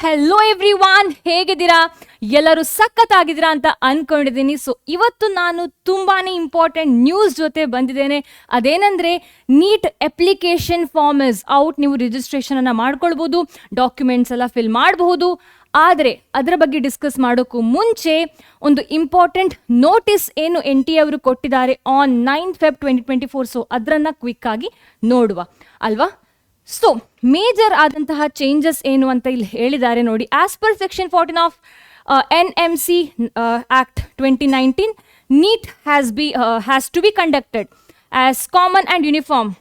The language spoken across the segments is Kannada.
ಹೆಲೋ ಎವ್ರಿವಾನ್, ಹೇಗಿದ್ದೀರಾ? ಎಲ್ಲರೂ ಸಖತ್ತಾಗಿದ್ದೀರಾ ಅಂತ ಅನ್ಕೊಂಡಿದ್ದೀನಿ. ಸೊ ಇವತ್ತು ನಾನು ತುಂಬಾನೇ ಇಂಪಾರ್ಟೆಂಟ್ ನ್ಯೂಸ್ ಜೊತೆ ಬಂದಿದ್ದೇನೆ. ಅದೇನಂದ್ರೆ NEET application form is out. ನೀವು ರಿಜಿಸ್ಟ್ರೇಷನ್ ಅನ್ನ ಮಾಡ್ಕೊಳ್ಬಹುದು, ಡಾಕ್ಯುಮೆಂಟ್ಸ್ ಎಲ್ಲ ಫಿಲ್ ಮಾಡಬಹುದು. ಆದರೆ ಅದರ ಬಗ್ಗೆ ಡಿಸ್ಕಸ್ ಮಾಡೋಕ್ಕೂ ಮುಂಚೆ ಒಂದು ಇಂಪಾರ್ಟೆಂಟ್ ನೋಟಿಸ್ ಏನು NTA ಅವರು ಕೊಟ್ಟಿದ್ದಾರೆ ಆನ್ 9 Feb 2024. ಸೊ ಅದರನ್ನ ಕ್ವಿಕ್ ಆಗಿ ನೋಡುವ ಅಲ್ವಾ. ಸೊ ಮೇಜರ್ ಆದಂತಹ ಚೇಂಜಸ್ ಏನು ಅಂತ ಇಲ್ಲಿ ಹೇಳಿದ್ದಾರೆ ನೋಡಿ. As per section 14 of NMC act 2019, NEET has to be conducted as common and uniform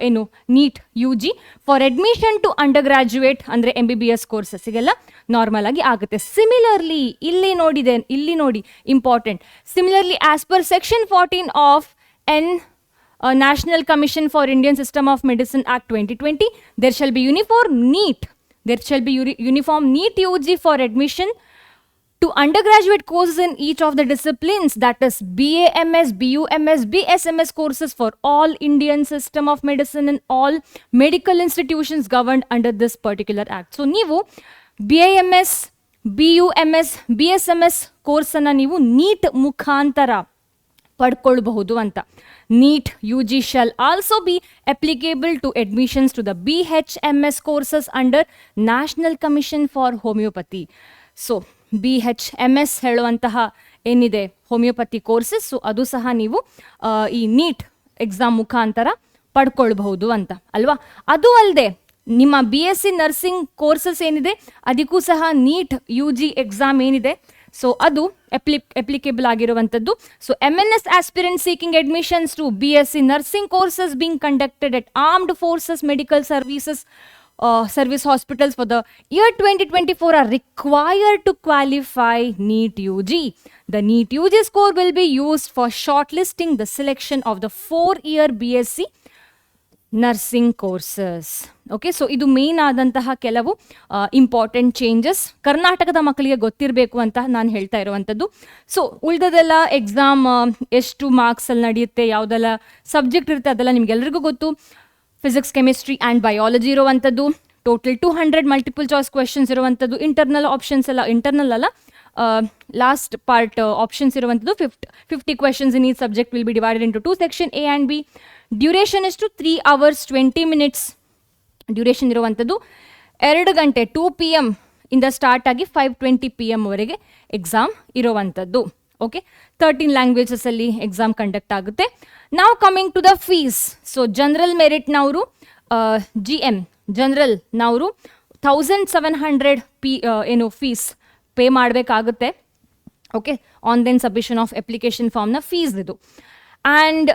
ಏನು NEET UG for admission to undergraduate ಅಂದರೆ MBBS ಕೋರ್ಸಸ್ಗೆಲ್ಲ ನಾರ್ಮಲ್ ಆಗಿ ಆಗುತ್ತೆ. ಸಿಮಿಲರ್ಲಿ ಇಲ್ಲಿ ನೋಡಿ important. Similarly as per section 14 of National Commission for Indian System of Medicine Act 2020, there shall be uniform NEET UG for admission to undergraduate courses in each of the disciplines, that is BA, MS, BU, MS, BSMS courses for all Indian System of Medicine and all medical institutions governed under this particular act. So ನೀವು BAMS, BUMS, BSMS ಕೋರ್ಸ್ ಅನ್ನ ನೀವು ನೀಟ್ ಮುಖಾಂತರ ಪಡ್ಕೊಳ್ಬಹುದು ಅಂತ. NEET UG shall also be applicable to admissions to the BHMS courses under National Commission for Homeopathy. So BHMS ಹೇಳುವಂತಹ ಏನಿದೆ ಹೋಮಿಯೋಪತಿ ಕೋರ್ಸಸ್, ಸೊ ಅದು ಸಹ ನೀವು ಈ ನೀಟ್ ಎಕ್ಸಾಮ್ ಮುಖಾಂತರ ಪಡ್ಕೊಳ್ಬಹುದು ಅಂತ ಅಲ್ವಾ. ಅದು ಅಲ್ಲದೆ ನಿಮ್ಮ BSc ನರ್ಸಿಂಗ್ ಕೋರ್ಸಸ್ ಏನಿದೆ ಅದಕ್ಕೂ ಸಹ ನೀಟ್ UG ಎಕ್ಸಾಮ್ ಏನಿದೆ ಸೊ ಅದು ಅಪ್ಲಿಕೇಬಲ್ ಆಗಿರುವಂಥದ್ದು. So MNS aspirants seeking admissions to BSc nursing courses being conducted at Armed Forces Medical Service hospitals for the year 2024 are required to qualify NEET UG. The NEET UG score will be used for shortlisting the selection of the 4-year BSc nursing courses. Okay, so ಇದು ಮೇನ್ ಆದಂತಹ ಕೆಲವು ಇಂಪಾರ್ಟೆಂಟ್ ಚೇಂಜಸ್ ಕರ್ನಾಟಕದ ಮಕ್ಕಳಿಗೆ ಗೊತ್ತಿರಬೇಕು ಅಂತ ನಾನು ಹೇಳ್ತಾ ಇರುವಂಥದ್ದು. ಸೊ ಉಳಿದದೆಲ್ಲ ಎಕ್ಸಾಮ್ ಎಷ್ಟು ಮಾರ್ಕ್ಸಲ್ಲಿ ನಡೆಯುತ್ತೆ, ಯಾವುದೆಲ್ಲ ಸಬ್ಜೆಕ್ಟ್ ಇರುತ್ತೆ ಅದೆಲ್ಲ ನಿಮ್ಗೆಲ್ರಿಗೂ ಗೊತ್ತು. ಫಿಸಿಕ್ಸ್, ಕೆಮಿಸ್ಟ್ರಿ ಆ್ಯಂಡ್ ಬಯಾಲಜಿ ಇರುವಂಥದ್ದು, ಟೋಟಲ್ 200 ಮಲ್ಟಿಪಲ್ ಚಾಯ್ಸ್ ಕ್ವೆಶನ್ಸ್ ಇರುವಂಥದ್ದು. ಇಂಟರ್ನಲ್ ಆಪ್ಷನ್ಸ್ ಎಲ್ಲ ಇಂಟರ್ನಲ್ ಅಲ್ಲ, ಲಾಸ್ಟ್ ಪಾರ್ಟ್ ಆಪ್ಷನ್ಸ್ ಇರುವಂಥದ್ದು. 50 questions in each subject will be divided into 2 sections, A and B. Duration ಎಷ್ಟು 3 hours 20 minutes ಡ್ಯೂರೇಷನ್ ಇರುವಂಥದ್ದು. 2 ಗಂಟೆ 2 PM ಇಂದ ಸ್ಟಾರ್ಟ್ ಆಗಿ 5:20 PM ವರೆಗೆ ಎಕ್ಸಾಮ್ ಇರುವಂಥದ್ದು. ಓಕೆ, 13 ಲ್ಯಾಂಗ್ವೇಜಸಲ್ಲಿ ಎಕ್ಸಾಮ್ ಕಂಡಕ್ಟ್ ಆಗುತ್ತೆ. ನಾವು coming to the fees. So general ಮೆರಿಟ್ನವರು GM ಜನರಲ್ನವರು 1700 ಏನು ಫೀಸ್ ಪೇ ಮಾಡಬೇಕಾಗುತ್ತೆ. Okay, online submission of application ಫಾರ್ಮ್ನ ಫೀಸ್ ಇದು. And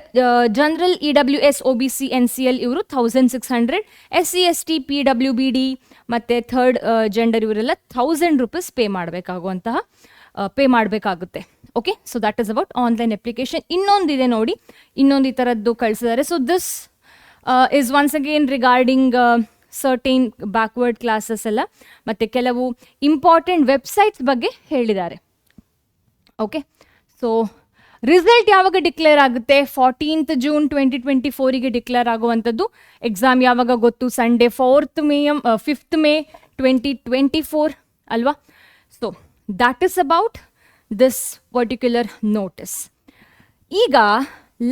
general EWS OBC NCL ಇವರು 1600, SC ST PWBD ಮತ್ತು ಥರ್ಡ್ ಜೆಂಡರ್ ಇವರೆಲ್ಲ 1000 ರೂಪೀಸ್ ಪೇ ಮಾಡಬೇಕಾಗುತ್ತೆ. Okay, so that is about online application. ಇನ್ನೊಂದಿದೆ ನೋಡಿ, ಇನ್ನೊಂದು ಈ ಥರದ್ದು ಕಳಿಸಿದ್ದಾರೆ. So this is once again regarding certain backward classes ಎಲ್ಲ ಮತ್ತು ಕೆಲವು ಇಂಪಾರ್ಟೆಂಟ್ ವೆಬ್ಸೈಟ್ಸ್ ಬಗ್ಗೆ ಹೇಳಿದ್ದಾರೆ. ಓಕೆ, ಸೊ ರಿಸಲ್ಟ್ ಯಾವಾಗ ಡಿಕ್ಲೇರ್ ಆಗುತ್ತೆ? 14th June 2024ಗೆ ಡಿಕ್ಲೇರ್ ಆಗುವಂಥದ್ದು. ಎಕ್ಸಾಮ್ ಯಾವಾಗ ಗೊತ್ತು? ಸಂಡೇ 5th May 2024 ಅಲ್ವಾ. So that is about this particular notice. ಈಗ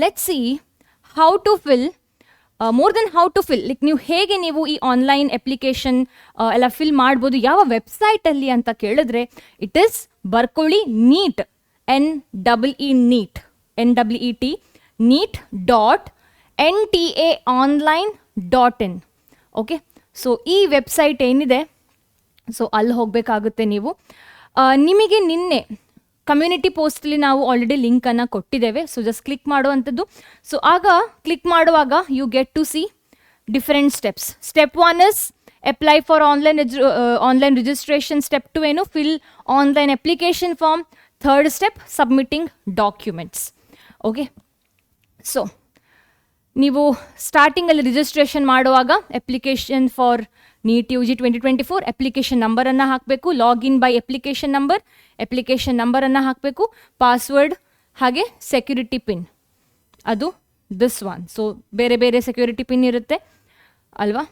let's see how to fill, more then how to fill, like ನೀವು ಈ ಆನ್ಲೈನ್ ಅಪ್ಲಿಕೇಶನ್ ಎಲ್ಲ ಫಿಲ್ ಮಾಡ್ಬೋದು ಯಾವ ವೆಬ್ಸೈಟಲ್ಲಿ ಅಂತ ಕೇಳಿದ್ರೆ, ಇಟ್ ಈಸ್ ಬರ್ಕೊಳ್ಳಿ NEET NEET neet.ntaonline.in. Okay, so ಈ ವೆಬ್ಸೈಟ್ ಏನಿದೆ ಸೊ ಅಲ್ಲಿ ಹೋಗಬೇಕಾಗುತ್ತೆ ನೀವು. ನಿಮಗೆ ನಿನ್ನೆ ಕಮ್ಯುನಿಟಿ ಪೋಸ್ಟಲ್ಲಿ ನಾವು ಆಲ್ರೆಡಿ ಲಿಂಕನ್ನು ಕೊಟ್ಟಿದ್ದೇವೆ. ಸೊ ಜಸ್ಟ್ ಕ್ಲಿಕ್ ಮಾಡುವಂಥದ್ದು. ಸೊ ಆಗ ಕ್ಲಿಕ್ ಮಾಡುವಾಗ you get to see different steps. Step 1 is apply for online registration. Step 2 ಏನು? Fill online application form. Third step submitting documents. Okay, so ನೀವು ಸ್ಟಾರ್ಟಿಂಗಲ್ಲಿ ರಿಜಿಸ್ಟ್ರೇಷನ್ ಮಾಡುವಾಗ application for NEET UG 2024 application ನಂಬರನ್ನು ಹಾಕಬೇಕು. ಲಾಗಿನ್ ಬೈ ಅಪ್ಲಿಕೇಶನ್ ನಂಬರನ್ನು ಹಾಕಬೇಕು. ಪಾಸ್ವರ್ಡ್ ಹಾಗೆ ಸೆಕ್ಯೂರಿಟಿ ಪಿನ್, ಅದು ದಿಸ್ ಒನ್. ಸೊ ಬೇರೆ ಬೇರೆ ಸೆಕ್ಯೂರಿಟಿ ಪಿನ್ ಇರುತ್ತೆ ಅಲ್ವಾ.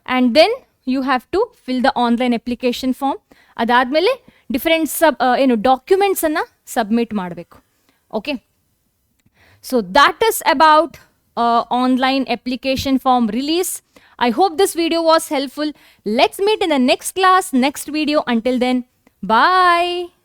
And then you have to fill the online application form. ಅದಾದಮೇಲೆ ಡಿಫರೆಂಟ್ ಡಾಕ್ಯುಮೆಂಟ್ಸನ್ನು ಸಬ್ಮಿಟ್ ಮಾಡಬೇಕು. Okay, so that is about online application form release. I hope this video was helpful. Let's meet in the next class, next video. Until then, bye.